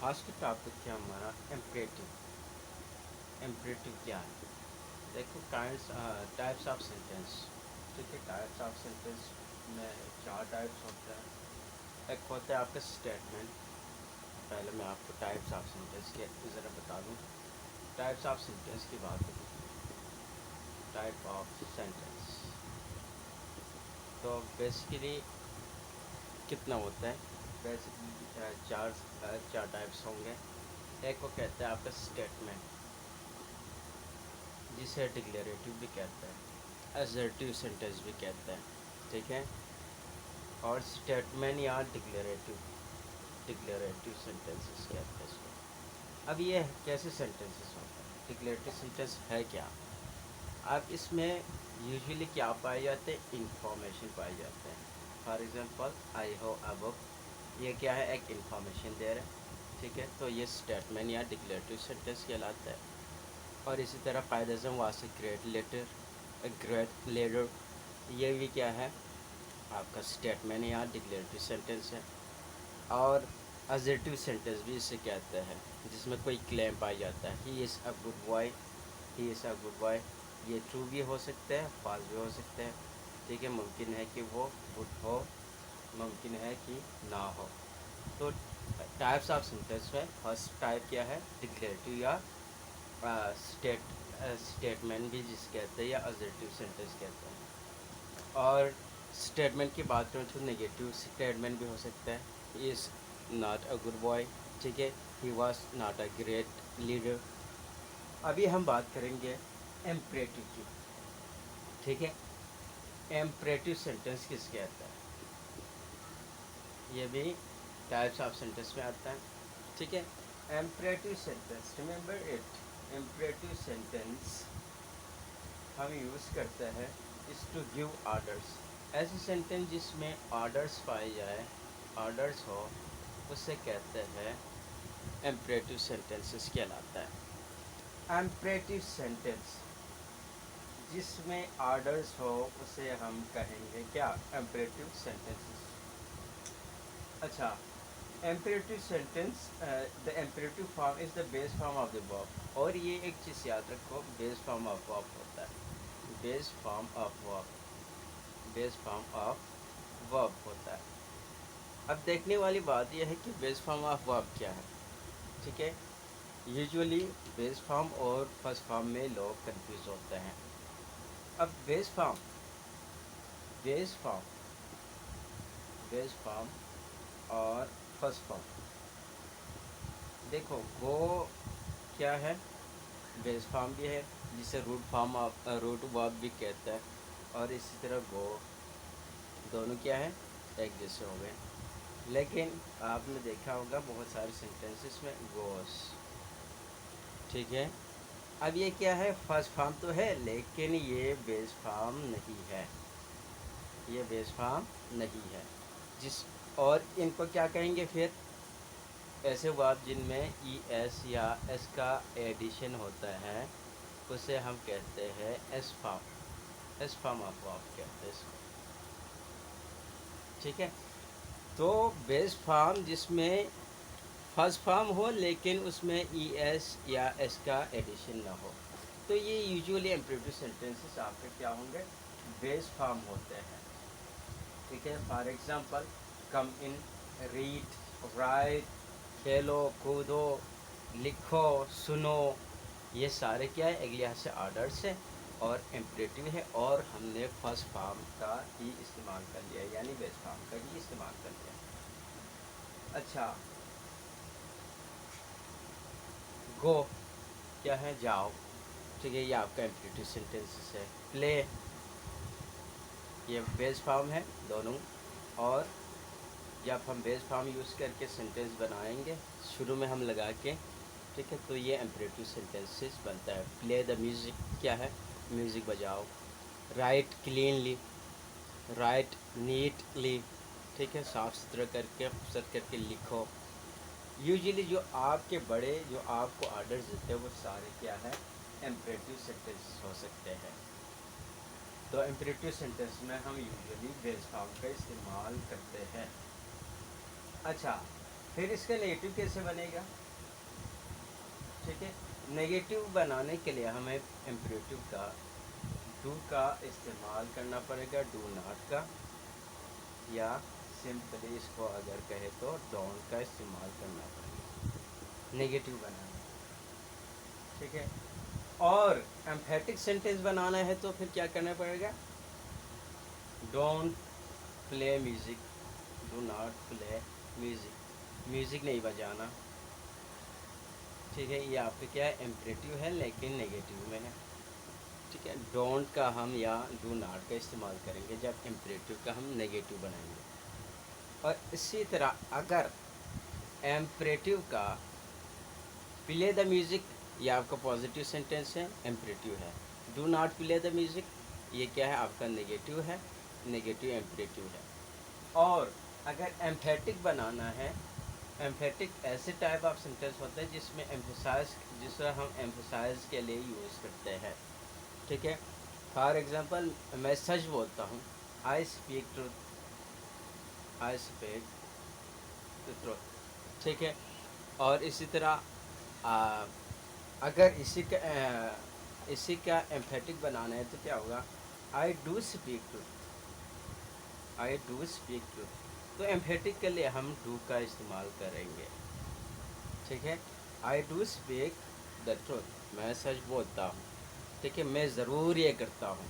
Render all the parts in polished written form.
आज का टॉपिक क्या हमारा इम्परेटिव। इम्परेटिव क्या है? देखो टाइप्स ऑफ सेंटेंस। ठीक है, टाइप्स ऑफ सेंटेंस में चार टाइप्स होते हैं। एक होता है आपका स्टेटमेंट। पहले मैं आपको टाइप्स ऑफ सेंटेंस के ज़रा बता दूँ। टाइप्स ऑफ सेंटेंस की बात करूँ, टाइप ऑफ सेंटेंस तो बेसिकली कितना होता है? बेसिकली चार टाइप्स होंगे। एक को कहते हैं आपका स्टेटमेंट, जिसे डिक्लेरेटिव भी कहते हैं, असर्टिव सेंटेंस भी कहते हैं। ठीक है, और स्टेटमेंट या डिक्लेरेटिव सेंटेंसेस कहते हैं इसको। अब ये कैसे सेंटेंसेस होते हैं? डिक्लेरेटिव सेंटेंस है क्या? अब इसमें यूजुअली क्या पाए जाते हैं? इंफॉर्मेशन पाए जाते हैं। फॉर एग्जांपल, आई हो अ बुक, ये क्या है? एक इंफॉर्मेशन दे रहे हैं। ठीक है, तो ये स्टेटमेंट या डिक्लेरेटिव सेंटेंस कहलाता है। और इसी तरह कायदे वास ग्रेट लेटर, ग्रेट लेटर, ये भी क्या है? आपका स्टेटमेंट या डिक्लेरेटिव सेंटेंस है। और अजर्टिव सेंटेंस भी इसे कहते हैं, जिसमें कोई क्लेम पाया जाता है। He is a good boy, he is a good boy, ये ट्रू भी हो सकते हैं, फॉल्स भी हो सकते हैं। ठीक है, मुमकिन है कि वो गुड हो, मुमकिन है कि ना हो। तो टाइप्स ऑफ सेंटेंस में फर्स्ट टाइप क्या है? डिक्लेरेटिव या स्टेटमेंट भी जिस कहते हैं, या अजर्टिव सेंटेंस कहते हैं। और स्टेटमेंट की बात करूँ तो नेगेटिव स्टेटमेंट भी हो सकता है। He is not a good boy, ठीक है, he was not a great leader. अभी हम बात करेंगे एम्परेटिव की। ठीक है, एम्परेटिव सेंटेंस किस कहता है? ये भी टाइप्स ऑफ सेंटेंस में आता है। ठीक है, imperative sentence, remember it, imperative sentence हम यूज़ करते हैं इस टू गिव ऑर्डर्स। ऐसे सेंटेंस जिसमें ऑर्डर्स पाए जाए, ऑर्डर्स हो, उसे कहते हैं एम्परेटिव सेंटेंसेस कहलाता है। एम्परेटिव सेंटेंस जिसमें ऑर्डर्स हो उसे हम कहेंगे क्या? Imperative sentences. अच्छा, imperative sentence, the imperative form is the base form of the verb. और ये एक चीज़ याद रखो, बेस फॉर्म ऑफ वर्ब होता है। Base form of verb, base form of verb होता है। अब देखने वाली बात यह है कि बेस फॉर्म ऑफ वर्ब क्या है। ठीक है, यूजुअली बेस फॉर्म और फर्स्ट फॉर्म में लोग कंफ्यूज होते हैं। अब base form, base form, base form और फर्स्ट फॉर्म, देखो वो क्या है? बेस फॉर्म भी है, जिसे root form of root verb भी कहता है। और इसी तरह गो, दोनों क्या है? एक जैसे हो गए। लेकिन आपने देखा होगा बहुत सारे सेंटेंसेस में गोस। ठीक है, अब ये क्या है? फर्स्ट फॉर्म तो है, लेकिन ये बेस फॉर्म नहीं है, ये बेस फॉर्म नहीं है। जिस और इनको क्या कहेंगे फिर? ऐसे वर्ब जिनमें ई एस या एस का एडिशन होता है, उसे हम कहते हैं S form, S form of verb कहते हैं इसको। ठीक है, तो बेस फॉर्म जिसमें फर्स्ट फॉर्म हो लेकिन उसमें ई एस या एस का एडिशन ना हो, तो ये यूजुअली इम्परेटिव सेंटेंसेस आपके क्या होंगे? बेस फॉर्म होते हैं। ठीक है, for example, come in, read, right, खेलो, कूदो, लिखो, सुनो, ये सारे क्या है? एक लिहाज से ऑर्डर्स है और इम्परेटिव है, और हमने फर्स्ट फॉर्म का ही इस्तेमाल कर लिया, यानी बेस फॉर्म का ही इस्तेमाल कर लिया। अच्छा, गो क्या है? जाओ। ठीक है, ये आपका इम्परेटिव सेंटेंसेस है। प्ले, ये बेस फॉर्म है दोनों। और जब हम बेस फॉर्म यूज़ करके सेंटेंस बनाएंगे, शुरू में हम लगा के, ठीक है, तो ये इम्परेटिव सेंटेंसेस बनता है। प्ले द म्यूज़िक क्या है? म्यूज़िक बजाओ। राइट क्लीनली, राइट नीटली, ठीक है, साफ़ सुथरा करके, खूबसूरत करके लिखो। यूजुअली जो आपके बड़े जो आपको ऑर्डर्स देते हैं वो सारे क्या है? इम्परेटिव सेंटेंसेस हो सकते हैं। तो इम्परेटिव सेंटेंस में हम यूजुअली बेस फॉर्म का इस्तेमाल करते हैं। अच्छा, फिर इसका नेगेटिव कैसे बनेगा? ठीक है, नेगेटिव बनाने के लिए हमें इम्परेटिव का डू का इस्तेमाल करना पड़ेगा, डू नॉट का, या सिंपली इसको अगर कहे तो डोंट का इस्तेमाल करना पड़ेगा नेगेटिव बनाना। ठीक है, और एम्फेटिक सेंटेंस बनाना है तो फिर क्या करना पड़ेगा? Don't play music, do not play music, music नहीं बजाना। ठीक है, ये आपका क्या है? इम्परेटिव है लेकिन नेगेटिव में है। ठीक है, डोंट का हम या डू नॉट का इस्तेमाल करेंगे जब इम्परेटिव का हम नेगेटिव बनाएंगे। और इसी तरह अगर इम्परेटिव का प्ले द म्यूज़िक, ये आपका पॉजिटिव सेंटेंस है, इम्परेटिव है। Do not play the music, ये क्या है? आपका नेगेटिव है, नेगेटिव इम्परेटिव है। और अगर एम्फेटिक बनाना है, एम्फेटिक ऐसे टाइप ऑफ सेंटेंस होते हैं जिसमें एम्फसाइज, जिसे हम एम्फसाइज के लिए यूज़ करते हैं। ठीक है, फॉर एग्ज़ाम्पल मैं सच बोलता हूँ, I speak truth, I speak truth. ठीक है, और इसी तरह अगर इसी का एम्फेटिक बनाना है तो क्या होगा? I do speak truth, I do speak truth. तो एम्फेटिक के लिए हम डू का इस्तेमाल करेंगे। ठीक है, I do speak the truth, मैं सच बोलता हूँ। ठीक है, मैं ज़रूर ये करता हूँ।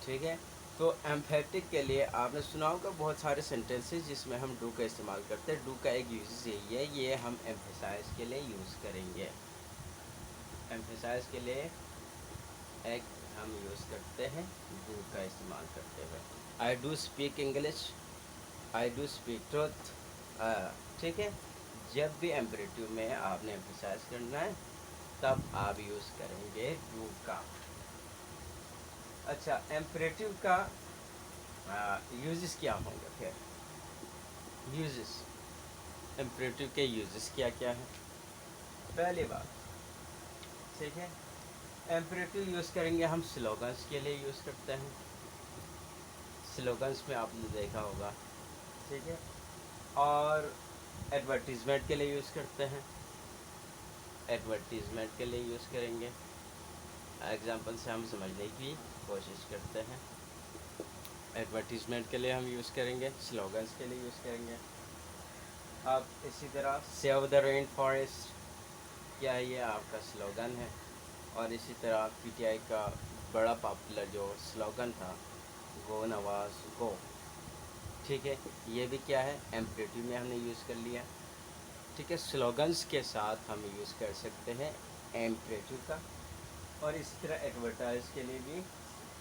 ठीक है, तो एम्फेटिक के लिए आपने सुना होगा बहुत सारे सेंटेंसेस जिसमें हम डू का इस्तेमाल करते हैं। डू का एक यूज़ यही है, ये हम एम्फेसाइज के लिए यूज़ करेंगे। एम्फेसाइज के लिए एक हम यूज़ करते हैं डू का इस्तेमाल करते हुए। I do speak English, I do speak truth. ठीक है, जब भी एम्परेटिव में आपने एम्फेसाइज करना है तब आप यूज़ करेंगे डू का। अच्छा, एम्परेटिव का यूजेस क्या होंगे? फिर यूजेस, इम्परेटिव के यूजेस क्या क्या हैं? पहली बात, ठीक है, इम्परेटिव यूज़ करेंगे हम स्लोगन्स के लिए यूज़ करते हैं। स्लोगन्स में आपने देखा होगा। ठीक है, और एडवर्टीज़मेंट के लिए यूज़ करते हैं, एडवर्टीज़मेंट के लिए यूज़ करेंगे। एग्जांपल से हम समझने की कोशिश करते हैं। एडवर्टीज़मेंट के लिए हम यूज़ करेंगे, स्लोगन्स के लिए यूज़ करेंगे। अब इसी तरह सेव द रेन फॉरेस्ट, क्या ये आपका स्लोगन है? और इसी तरह पीटीआई का बड़ा पॉपुलर जो स्लोगन था, गो नवाज गो। ठीक है, ये भी क्या है? एम्परेटिव में हमने यूज़ कर लिया। ठीक है, स्लोगन्स के साथ हम यूज़ कर सकते हैं एम्परेटिव का। और इसी तरह एडवर्टाइज के लिए भी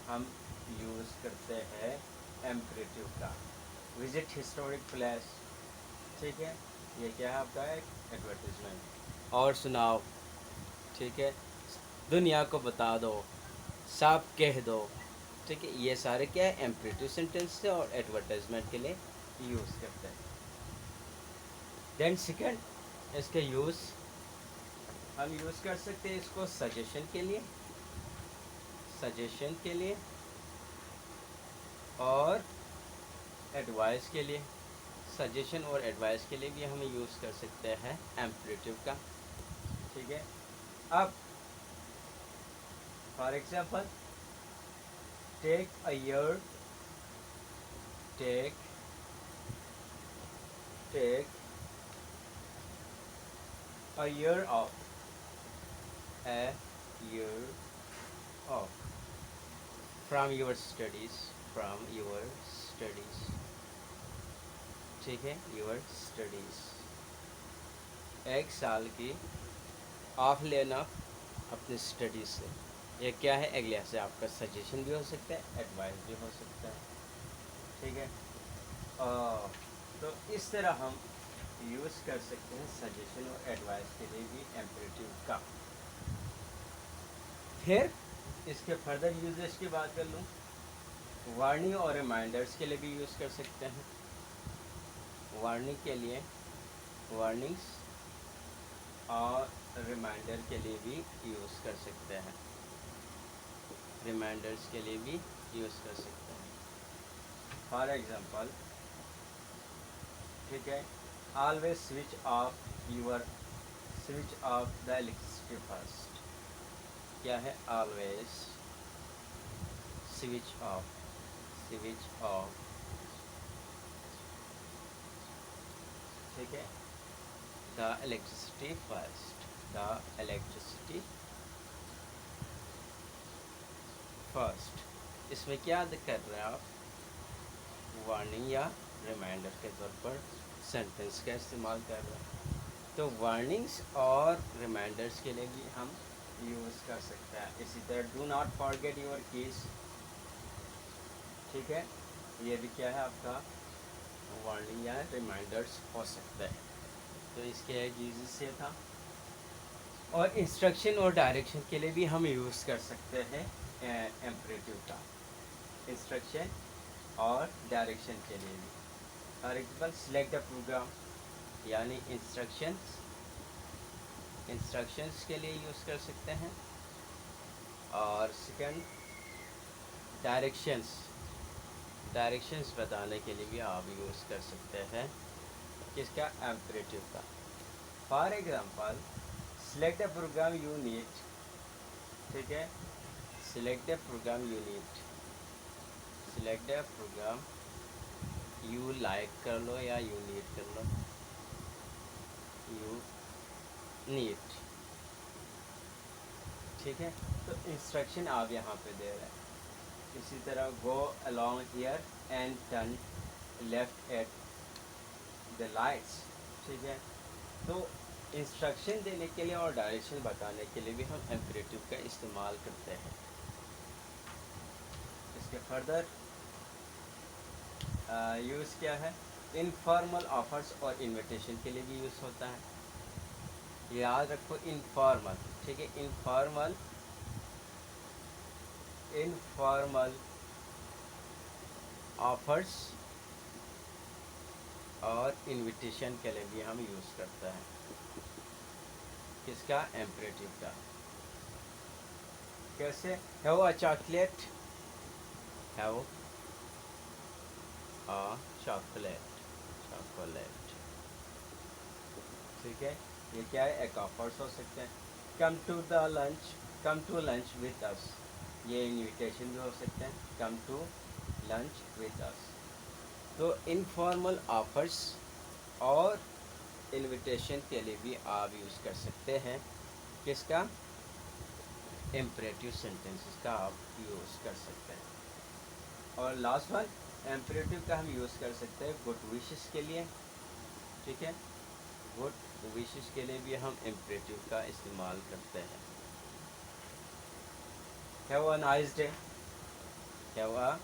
हम यूज़ करते हैं एम्परेटिव का। विजिट हिस्टोरिक प्लेस, ठीक है, ये क्या है? आपका एक एडवर्टीजमेंट। और सुनाओ, ठीक है, दुनिया को बता दो, साफ कह दो। ठीक है, ये सारे क्या है? एम्परेटिव सेंटेंस है और एडवर्टाइजमेंट के लिए यूज़ करते हैं। देन सेकंड, इसके यूज़ हम यूज़ कर सकते हैं इसको सजेशन के लिए, सजेशन के लिए और एडवाइस के लिए। सजेशन और एडवाइस के लिए भी हम यूज़ कर सकते हैं एम्परेटिव का। ठीक है, अब for example take a year, take take a year off, a year off from your studies, from your studies। ठीक है, your studies, एक साल की ऑफ लेना अपने स्टडीज से। ये क्या है? एक लिहाज से आपका सजेशन भी हो सकता है, एडवाइस भी हो सकता है। ठीक है, तो इस तरह हम यूज़ कर सकते हैं सजेशन और एडवाइस के लिए भी एम्परेटिव का। फिर इसके फर्दर यूजेस की बात कर लूँ, वार्निंग और रिमाइंडर्स के लिए भी यूज़ कर सकते हैं। वार्निंग के लिए, वार्निंग्स और रिमाइंडर के लिए भी यूज़ कर सकते हैं, रिमाइंडर्स के लिए भी यूज़ कर सकते हैं। फॉर एग्ज़ाम्पल ठीक है। Always switch off the electricity first. क्या है? ऑलवेज स्विच ऑफ, ठीक है, द इलेक्ट्रिसिटी फर्स्ट। इसमें क्या कर रहे हैं आप? वार्निंग या रिमाइंडर के तौर पर सेंटेंस का इस्तेमाल कर रहे हैं। तो वार्निंग्स और रिमाइंडर्स के लिए भी हम यूज़ कर सकते हैं। इसी तरह do not forget your keys, ठीक है, ये भी क्या है आपका वार्निंग या रिमाइंडर्स हो सकता है। तो इसके यूज से था। और इंस्ट्रक्शन और डायरेक्शन के लिए भी हम यूज़ कर सकते हैं एम्परेटिव का, इंस्ट्रक्शन और डायरेक्शन के लिए भी। For example select the program, यानी इंस्ट्रक्शंस के लिए यूज़ कर सकते हैं। और सेकंड डायरेक्शंस बताने के लिए भी आप यूज़ कर सकते हैं किसका? एम्परेटिव का। For example select the program you need, ठीक है, select the program you like कर लो या यू नीड कर लो, यू नीड, ठीक है। तो इंस्ट्रक्शन आप यहाँ पे दे रहे हैं। इसी तरह go along here and turn left at the lights, ठीक है। तो इंस्ट्रक्शन देने के लिए और डायरेक्शन बताने के लिए भी हम इम्परेटिव का इस्तेमाल करते हैं। इसके फर्दर यूज़ क्या है? इनफॉर्मल ऑफर्स और इनविटेशन के लिए भी यूज़ होता है। याद रखो इनफॉर्मल, ठीक है, इनफॉर्मल ऑफर्स और इनविटेशन के लिए भी हम यूज़ करते हैं किसका? एम्परेटिव का। कैसे? Have a chocolate, have a chocolate, ठीक है। ये क्या है? एक ऑफर्स हो सकते हैं। Come to lunch with us, ये इनविटेशन भी हो सकते हैं, come to lunch with us. तो इनफॉर्मल ऑफर्स और इनविटेशन के लिए भी आप यूज़ कर सकते हैं किसका? इम्परेटिव सेंटेंसेस का आप यूज़ कर सकते हैं। और लास्ट वन इम्परेटिव का हम यूज़ कर सकते हैं गुड विशेस के लिए, ठीक है, गुड विशेस के लिए भी हम इम्परेटिव का इस्तेमाल करते हैं। Have a nice day, have a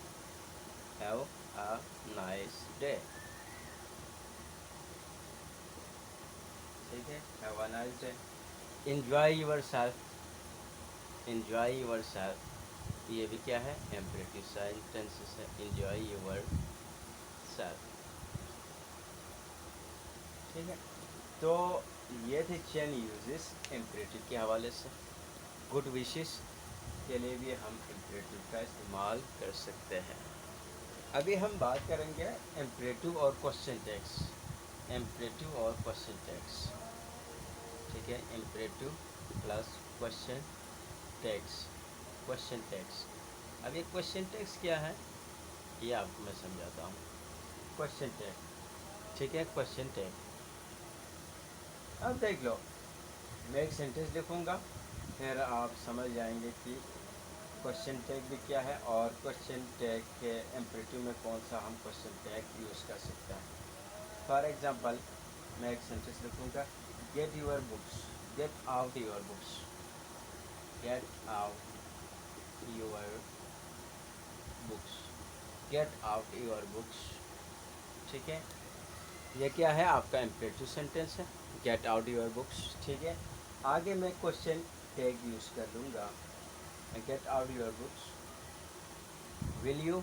nice day, ठीक है, have a nice day. Enjoy your self, ये भी क्या है? इम्परेटिव सेंटेंसेस है। एंजॉय योर सेल्फ, ठीक है। तो ये थे 10 यूजेस इम्परेटिव के हवाले से। गुड विशेस के लिए भी हम इम्परेटिव का इस्तेमाल कर सकते हैं। अभी हम बात करेंगे इम्परेटिव और क्वेश्चन टैग्स, ठीक है, imperative plus tags question tags. अब ये क्वेश्चन टैग्स क्या है ये आपको मैं समझाता हूँ। क्वेश्चन टैग, ठीक है, क्वेश्चन टैग। अब देख लो, मैं एक सेंटेंस लिखूँगा, फिर आप समझ जाएंगे कि क्वेश्चन टैग भी क्या है और क्वेश्चन टैग के इम्परेटिव में कौन सा हम क्वेश्चन टैग यूज़ कर सकते हैं। फॉर एग्जांपल मैं एक सेंटेंस लिखूँगा, get out your books, get out your books, ठीक है। ये क्या है? आपका इम्परेटिव सेंटेंस है, गेट आउट योर बुक्स, ठीक है। आगे मैं क्वेश्चन टैग यूज़ कर लूँगा, get out your books, will you,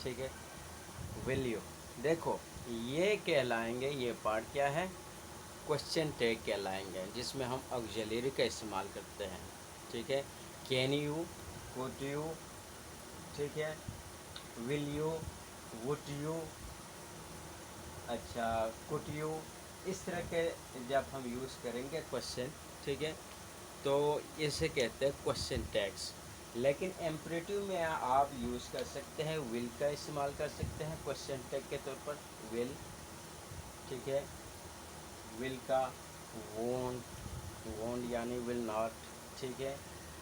ठीक है, विल यू। देखो ये कहलाएंगे, ये पार्ट क्या है? क्वेश्चन टैग कहलाएंगे, जिसमें हम ऑक्सिलरी का इस्तेमाल करते हैं, ठीक है। कैन यू, कुड यू, ठीक है, विल यू, वुड यू, अच्छा कुड यू, इस तरह के जब हम यूज़ करेंगे क्वेश्चन, ठीक है, तो इसे कहते हैं क्वेश्चन टैग्स। लेकिन इम्परेटिव में आप यूज़ कर सकते हैं, विल का इस्तेमाल कर सकते हैं क्वेश्चन टैग के तौर पर, विल, ठीक है, विल का, वोंट, वोंट यानी विल नॉट, ठीक है,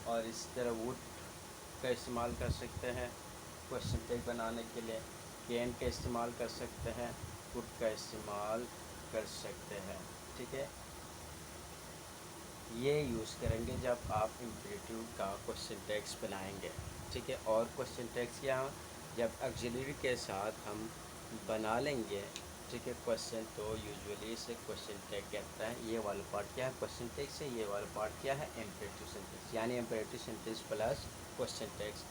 और इस तरह वुड का इस्तेमाल कर सकते हैं क्वेश्चन टैग बनाने के लिए, कैन का इस्तेमाल कर सकते हैं, कुड का इस्तेमाल कर सकते हैं, ठीक है। ये यूज़ करेंगे जब आप इम्परेटिव का क्वेश्चन टैग्स बनाएंगे, ठीक है। और क्वेश्चन टैग्स यहाँ जब ऑक्सिलरी के साथ हम बना लेंगे, ठीक है, क्वेश्चन, तो यूजुअली इसे क्वेश्चन टैग कहता है। ये वाला पार्ट क्या है क्वेश्चन टैग से, ये वाला पार्ट क्या है इम्परेटिव सेंटेंस, यानी imperative sentence plus question tags.